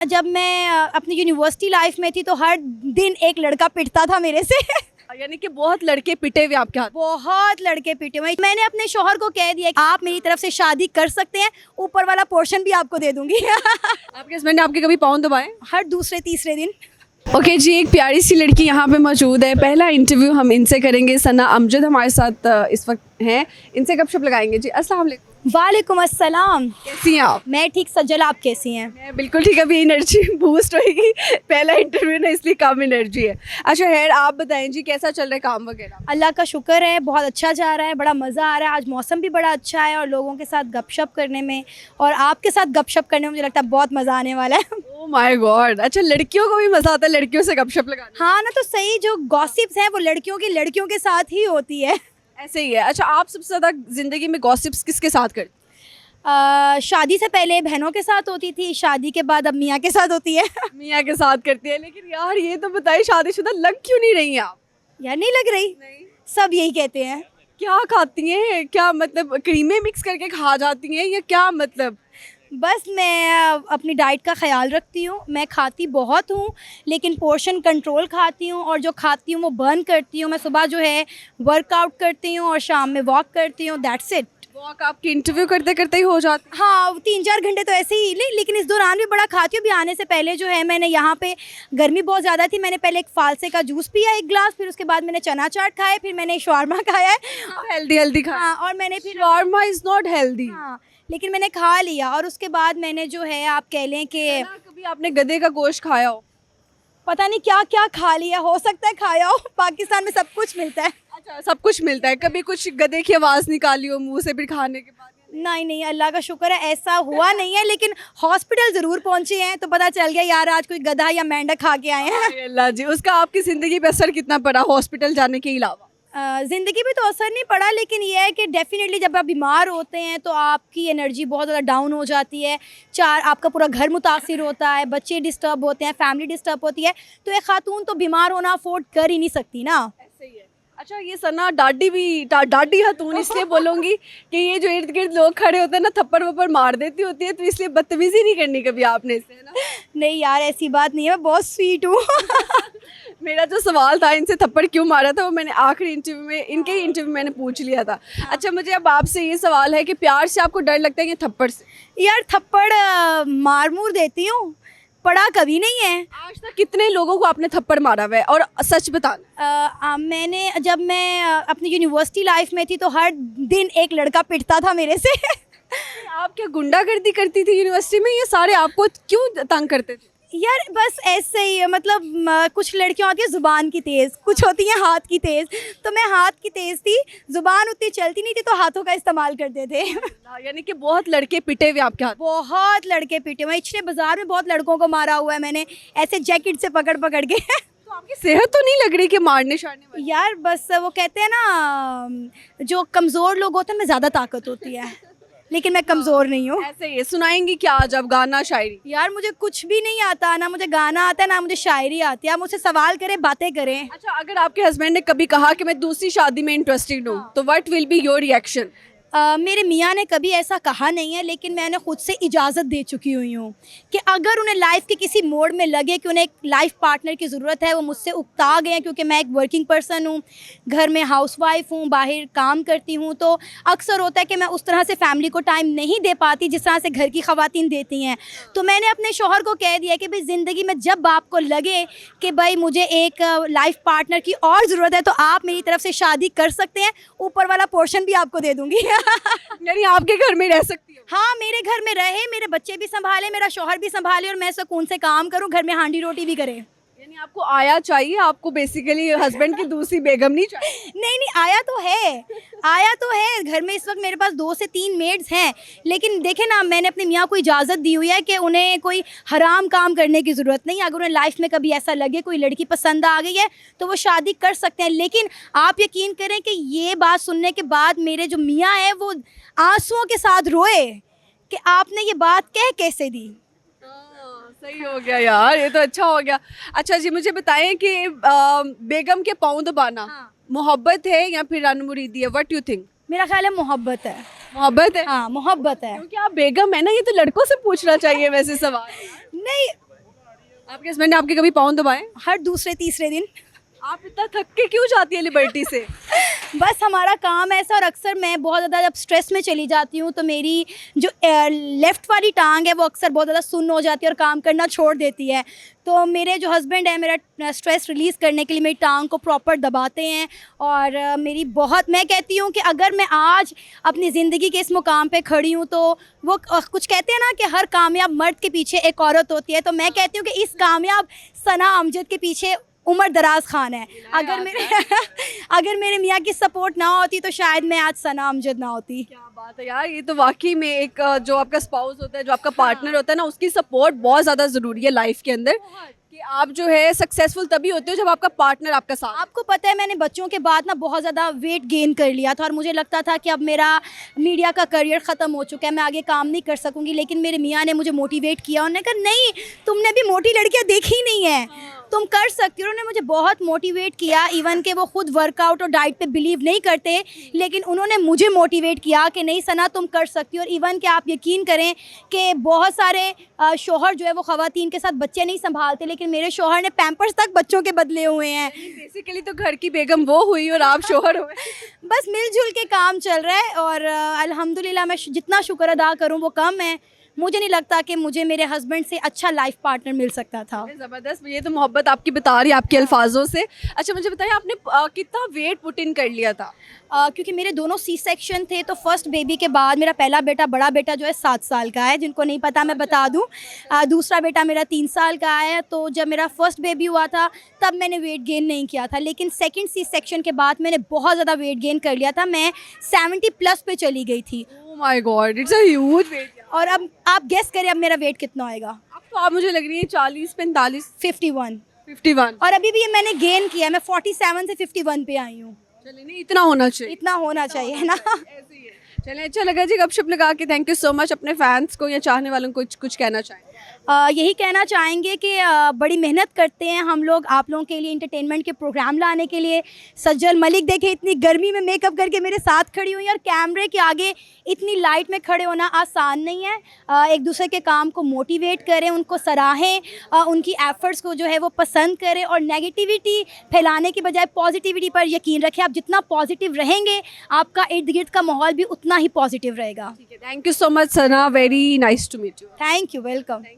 जब मैं अपनी यूनिवर्सिटी लाइफ में थी तो हर दिन एक लड़का पिटता था मेरे से। यानी कि बहुत लड़के पिटे हुए आपके हाथ। बहुत लड़के पिटे हुए। मैंने अपने शौहर को कह दिया कि आप मेरी तरफ से शादी कर सकते हैं, ऊपर वाला पोर्शन भी आपको दे दूंगी। आपके हस्बैंड ने आपके कभी पाँव दबाए? हर दूसरे तीसरे दिन। ओके जी, एक प्यारी सी लड़की यहाँ पे मौजूद है। पहला इंटरव्यू हम इनसे करेंगे। सना अमजद हमारे साथ इस वक्त हैं। इनसे गपशप लगाएंगे। जी अस्सलाम वालेकुम। वालेकुम अस्सलाम। कैसी हैं आप? मैं ठीक सज्जल, आप कैसी हैं? मैं बिल्कुल ठीक। अभी एनर्जी बूस्ट होएगी, पहला इंटरव्यू ना इसलिए कम एनर्जी है। अच्छा खैर, आप बताएं जी कैसा चल रहा है काम वगैरह? अल्लाह का शुक्र है, बहुत अच्छा जा रहा है, बड़ा मज़ा आ रहा है। आज मौसम भी बड़ा अच्छा है और लोगों के साथ गपशप करने में और आपके साथ गपशप करने में मुझे लगता है बहुत मज़ा आने वाला है। ओह माय गॉड। अच्छा, लड़कियों को भी मज़ा आता है लड़कियों से गपशप लगाने? हाँ ना, तो सही, जो गॉसिप्स हैं वो लड़कियों के साथ ही होती है। ऐसे ही है। अच्छा, आप सबसे ज़्यादा ज़िंदगी में गॉसिप्स किसके साथ करती? शादी से पहले बहनों के साथ होती थी, शादी के बाद अब मियाँ के साथ होती है। मियाँ के साथ करती है। लेकिन यार ये तो बताइए, शादीशुदा लग क्यों नहीं रही हैं आप? यार नहीं लग रही? नहीं। सब यही कहते हैं। क्या खाती हैं? क्या मतलब क्रीमें मिक्स करके खा जाती हैं या क्या मतलब? बस मैं अपनी डाइट का ख्याल रखती हूँ। मैं खाती बहुत हूँ लेकिन पोर्शन कंट्रोल खाती हूँ और जो खाती हूँ वो बर्न करती हूँ। मैं सुबह जो है वर्कआउट करती हूँ और शाम में वॉक करती हूँ, दैट्स इट। वॉक आपकी इंटरव्यू करते करते ही हो जाती? हाँ, 3-4 घंटे तो ऐसे ही नहीं, लेकिन इस दौरान भी बड़ा खाती हूँ। अभी आने से पहले जो है मैंने यहाँ पे, गर्मी बहुत ज़्यादा थी, मैंने पहले एक फालसे का जूस पिया 1 गिलास, फिर उसके बाद मैंने चना चाट खाया, फिर मैंने शॉर्मा खाया है। हेल्दी हेल्दी खा। हाँ, और मैंने फिर शॉर्मा इज़ नॉट हेल्दी। हाँ, लेकिन मैंने खा लिया और उसके बाद मैंने जो है, आप कह लें कि कभी आपने गधे का गोश्त खाया हो? पता नहीं क्या क्या खा लिया, हो सकता है खाया हो। पाकिस्तान में सब कुछ मिलता है। अच्छा, सब कुछ मिलता है। कभी कुछ गधे की आवाज़ निकाली हो मुंह से फिर खाने के बाद? नहीं नहीं, अल्लाह का शुक्र है ऐसा हुआ नहीं है, लेकिन हॉस्पिटल ज़रूर पहुंचे हैं तो पता चल गया यार आज कोई गधा या मेंढक खा के आए हैं। अरे अल्लाह जी, उसका आपकी ज़िंदगी पे असर कितना पड़ा हॉस्पिटल जाने के अलावा? ज़िंदगी पे तो असर नहीं पड़ा, लेकिन ये है कि डेफिनेटली जब आप बीमार होते हैं तो आपकी एनर्जी बहुत ज़्यादा डाउन हो जाती है। आपका पूरा घर मुतासिर होता है, बच्चे डिस्टर्ब होते हैं, फैमिली डिस्टर्ब होती है, तो एक खातून तो बीमार होना अफोर्ड कर ही नहीं सकती ना। ऐसे ही है। अच्छा, ये सना डाडी खातून इसलिए बोलूँगी कि ये जो इर्द गिर्द लोग खड़े होते हैं ना, थप्पड़ वप्पड़ मार देती होती है, तो इसलिए बदतमीजी नहीं करनी कभी आपने इससे, है ना? नहीं यार, ऐसी बात नहीं है, मैं बहुत स्वीट हूँ। मेरा जो सवाल था इनसे थप्पड़ क्यों मारा था वो मैंने आखिरी इंटरव्यू में, इनके ही इंटरव्यू मैंने पूछ लिया था। अच्छा, मुझे अब आपसे ये सवाल है कि प्यार से आपको डर लगता है या थप्पड़ से? यार थप्पड़ मार मूर देती हूँ, पड़ा कभी नहीं है। आज तक कितने लोगों को आपने थप्पड़ मारा हुआ है? और सच बताना। मैंने, जब मैं अपनी यूनिवर्सिटी लाइफ में थी तो हर दिन एक लड़का पिटता था मेरे से। आप क्या गुंडागर्दी करती थी यूनिवर्सिटी में? ये सारे आपको क्यों तंग करते थे? यार बस ऐसे ही है, मतलब कुछ लड़कियां होती है ज़ुबान की तेज़, कुछ होती हैं हाथ की तेज़। तो मैं हाथ की तेज़ थी, ज़ुबान उतनी चलती नहीं थी, तो हाथों का इस्तेमाल करते थे। यानी कि बहुत लड़के पिटे हुए आपके हाथ? बहुत लड़के पिटे हुए। इचने बाज़ार में बहुत लड़कों को मारा हुआ है मैंने, ऐसे जैकेट से पकड़ पकड़ के। तो आपकी सेहत तो नहीं लग रही कि मारने शारने वाली? यार बस वो कहते हैं ना, जो कमज़ोर लोग होते हैं उनमें ज़्यादा ताकत होती है, लेकिन मैं कमज़ोर नहीं हूँ। ऐसे ही सुनाएंगी क्या जब गाना शायरी? यार मुझे कुछ भी नहीं आता, ना मुझे गाना आता है ना मुझे शायरी आती है। आप मुझसे सवाल करें, बातें करें। अच्छा, अगर आपके हस्बैंड ने कभी कहा कि मैं दूसरी शादी में इंटरेस्टेड हूँ, तो what will be your reaction? मेरे मियाँ ने कभी ऐसा कहा नहीं है, लेकिन मैंने खुद से इजाज़त दे चुकी हुई हूँ कि अगर उन्हें लाइफ के किसी मोड़ में लगे कि उन्हें एक लाइफ पार्टनर की ज़रूरत है, वो मुझसे उकता गए, क्योंकि मैं एक वर्किंग पर्सन हूँ, घर में हाउसवाइफ हूँ, बाहर काम करती हूँ, तो अक्सर होता है कि मैं उस तरह से फैमिली को टाइम नहीं दे पाती जिस तरह से घर की ख़वातीन देती हैं। तो मैंने अपने शौहर को कह दिया कि भाई ज़िंदगी में जब आपको लगे कि भाई मुझे एक लाइफ पार्टनर की और ज़रूरत है तो आप मेरी तरफ से शादी कर सकते हैं, ऊपर वाला पोर्शन भी आपको दे दूँगी। यानी आपके घर में रह सकती हो? हाँ, मेरे घर में रहे, मेरे बच्चे भी संभाले, मेरा शौहर भी संभाले और मैं सुकून से काम करूँ, घर में हांडी रोटी भी करे। यानी आपको आया चाहिए, आपको बेसिकली हस्बैंड की दूसरी बेगम नहीं चाहिए? नहीं नहीं, आया तो है, आया तो है। घर में इस वक्त मेरे पास 2 से 3 मेड्स हैं, लेकिन देखें ना, मैंने अपने मियाँ को इजाज़त दी हुई है कि उन्हें कोई हराम काम करने की ज़रूरत नहीं है। अगर उन्हें लाइफ में कभी ऐसा लगे कोई लड़की पसंद आ गई है तो वो शादी कर सकते हैं। लेकिन आप यकीन करें कि ये बात सुनने के बाद मेरे जो मियाँ हैं वो आंसुओं के साथ रोए कि आपने ये बात कह कैसे दी। सही हो गया यार, ये तो अच्छा हो गया। अच्छा जी, मुझे बताएं कि बेगम के पाँव दबाना मोहब्बत है या फिर रन-मुरीदी है? What you think? मेरा ख्याल है मोहब्बत है। मोहब्बत है? हाँ, मोहब्बत है। क्योंकि आप बेगम है ना, ये तो लड़कों से पूछना चाहिए वैसे सवाल। नहीं, आपके हस्बैंड ने आपके कभी पाँव दबाए? हर दूसरे तीसरे दिन। आप इतना थक के क्यों जाती है लिबर्टी से? बस हमारा काम ऐसा, और अक्सर मैं बहुत ज़्यादा जब स्ट्रेस में चली जाती हूँ तो मेरी जो लेफ़्ट वाली टांग है वो अक्सर बहुत ज़्यादा सुन्न हो जाती है और काम करना छोड़ देती है। तो मेरे जो हस्बैंड है मेरा स्ट्रेस रिलीज़ करने के लिए मेरी टांग को प्रॉपर दबाते हैं। और मेरी बहुत, मैं कहती हूँ कि अगर मैं आज अपनी ज़िंदगी के इस मुकाम पे खड़ी हूँ तो वो कुछ कहते हैं ना कि हर कामयाब मर्द के पीछे एक औरत होती है, तो मैं कहती हूँ कि इस कामयाब सना अमजद के पीछे उमर दराज खान है। अगर मेरे मियाँ की सपोर्ट ना होती तो शायद मैं आज सना अमजद ना होती। क्या बात है यार, ये तो वाकई में एक जो आपका स्पाउस होता है, जो आपका पार्टनर होता है ना, उसकी सपोर्ट बहुत ज़्यादा ज़रूरी है लाइफ के अंदर। कि आप जो है सक्सेसफुल तभी होते हो जब आपका पार्टनर आपका साथ। आपको पता है मैंने बच्चों के बाद ना बहुत ज़्यादा वेट गेन कर लिया था और मुझे लगता था कि अब मेरा मीडिया का करियर ख़त्म हो चुका है, मैं आगे काम नहीं कर सकूंगी। लेकिन मेरे मियाँ ने मुझे मोटिवेट किया, उन्होंने कहा नहीं, तुमने भी मोटी लड़कियाँ देखी नहीं है, तुम कर सकती हो। उन्होंने मुझे बहुत मोटिवेट किया। इवन कि वो खुद वर्कआउट और डाइट पे बिलीव नहीं करते, लेकिन उन्होंने मुझे मोटिवेट किया कि नहीं सना तुम कर सकती हो। और इवन कि आप यकीन करें कि बहुत सारे शौहर जो है वो ख़वातीन के साथ बच्चे नहीं संभालते, लेकिन मेरे शौहर ने पैम्पर्स तक बच्चों के बदले हुए हैं। बेसिकली तो घर की बेगम वो हुई और आप शोहर हुए। बस मिलजुल के काम चल रहा है और अल्हम्दुलिल्लाह मैं जितना शुक्र अदा करूं वो कम है। मुझे नहीं लगता कि मुझे मेरे हस्बैंड से अच्छा लाइफ पार्टनर मिल सकता था। ज़बरदस्त, ये तो मोहब्बत आपकी बता रही है आपके अल्फाजों से। अच्छा मुझे बताइए, आपने कितना वेट पुट इन कर लिया था? क्योंकि मेरे दोनों सी सेक्शन थे, तो फर्स्ट बेबी के बाद मेरा पहला बेटा, बड़ा बेटा जो है 7 साल का है, जिनको नहीं पता मैं बता दूं। दूसरा बेटा मेरा 3 साल का है। तो जब मेरा फर्स्ट बेबी हुआ था तब मैंने वेट गेन नहीं किया था, लेकिन सेकंड सी सेक्शन के बाद मैंने बहुत ज़्यादा वेट गेन कर लिया था। मैं 70+ पे चली गई थी। Oh my God, it's a huge weight. और अब आप गेस करें अब मेरा वेट कितना होएगा? अब तो आप मुझे लग रही है 40, 45, 51। 51। और अभी भी ये मैंने गेन किया है, मैं 47 से 51 पे आई हूँ। चलिए, नहीं इतना होना चाहिए, इतना होना चाहिए ना। ऐसे ही है। चलिए, अच्छा लगा जी गपशप लगा के। Thank you so much. अपने फैंस को या चाहने वालों को कुछ कहना चाहें? यही कहना चाहेंगे कि बड़ी मेहनत करते हैं हम लोग आप लोगों के लिए, इंटरटेनमेंट के प्रोग्राम लाने के लिए। सज्जल मलिक देखे इतनी गर्मी में मेकअप करके मेरे साथ खड़ी हुई है, और कैमरे के आगे इतनी लाइट में खड़े होना आसान नहीं है। एक दूसरे के काम को मोटिवेट करें, उनको सराहें, उनकी एफर्ट्स को जो है वो पसंद करें, और नेगेटिविटी फैलाने की बजाय पॉजिटिविटी पर यकीन रखें। आप जितना पॉजिटिव रहेंगे आपका इर्द गिर्द का माहौल भी उतना ही पॉजिटिव रहेगा। ठीक है, thank you so much Sana, very nice to meet you. Thank you, welcome.